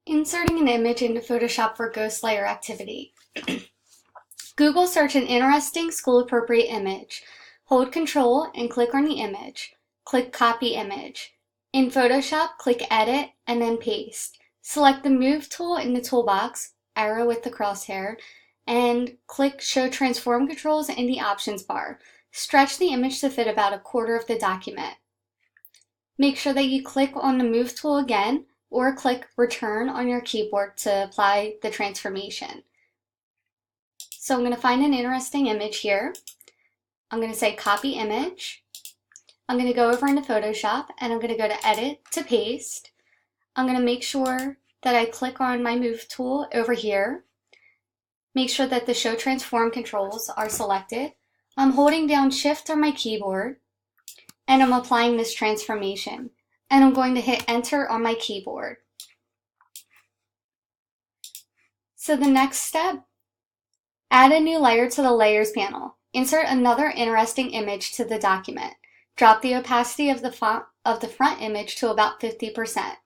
Inserting an image into Photoshop for ghost layer activity. Google search an interesting school-appropriate image. Hold Control and click on the image. Click Copy Image. In Photoshop, click Edit and then Paste. Select the Move tool in the toolbox, arrow with the crosshair, and click Show Transform Controls in the Options bar. Stretch the image to fit about 1/4 of the document. Make sure that you click on the Move tool again, or click Return on your keyboard to apply the transformation. So I'm going to find an interesting image here. I'm going to say Copy Image. I'm going to go over into Photoshop and I'm going to go to Edit to Paste. I'm going to make sure that I click on my Move tool over here. Make sure that the Show Transform controls are selected. I'm holding down Shift on my keyboard and I'm applying this transformation. And I'm going to hit Enter on my keyboard. So the next step, add a new layer to the Layers panel. Insert another interesting image to the document. Drop the opacity of the front image to about 50%.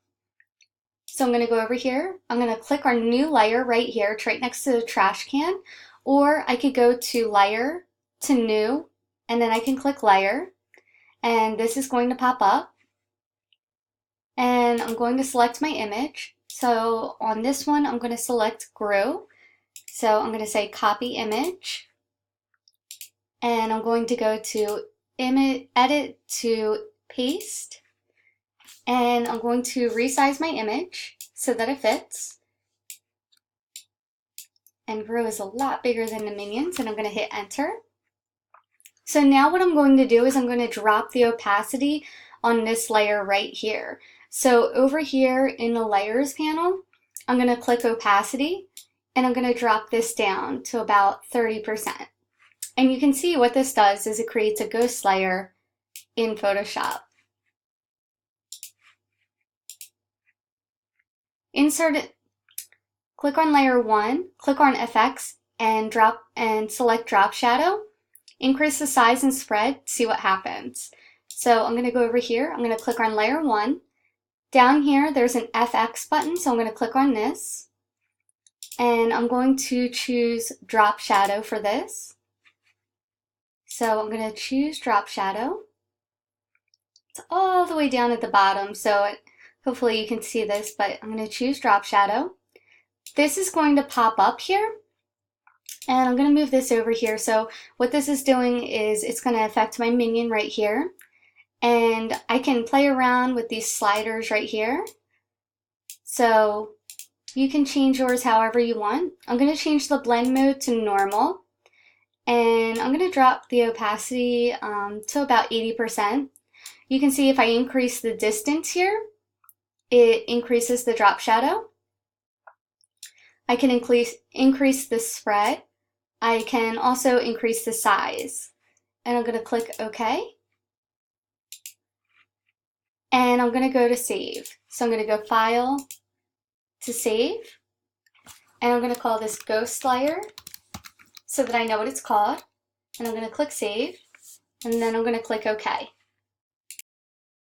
So I'm going to go over here. I'm going to click on New Layer right here. It's right next to the trash can. Or I could go to Layer, to New, and then I can click Layer. And this is going to pop up. And I'm going to select my image. So on this one, I'm going to select Grow. So I'm going to say Copy Image. And I'm going to go to Edit to Paste. And I'm going to resize my image so that it fits. And Grow is a lot bigger than the Minions, and I'm going to hit Enter. So now what I'm going to do is I'm going to drop the opacity on this layer right here. So over here in the Layers panel, I'm going to click Opacity, and I'm going to drop this down to about 30%. And you can see what this does is it creates a ghost layer in Photoshop. Insert it, click on Layer 1, click on FX, and select Drop Shadow. Increase the size and spread, see what happens. So I'm going to go over here, I'm going to click on Layer 1. Down here, there's an FX button, so I'm going to click on this. And I'm going to choose Drop Shadow for this. So I'm going to choose Drop Shadow. It's all the way down at the bottom, so hopefully you can see this, but I'm going to choose Drop Shadow. This is going to pop up here. And I'm going to move this over here. So what this is doing is it's going to affect my minion right here. And I can play around with these sliders right here. So you can change yours however you want. I'm going to change the blend mode to normal. And I'm going to drop the opacity to about 80%. You can see if I increase the distance here, it increases the drop shadow. I can increase the spread. I can also increase the size. And I'm going to click OK. And I'm going to go to Save. So I'm going to go File to Save. And I'm going to call this Ghost Layer so that I know what it's called. And I'm going to click Save. And then I'm going to click OK.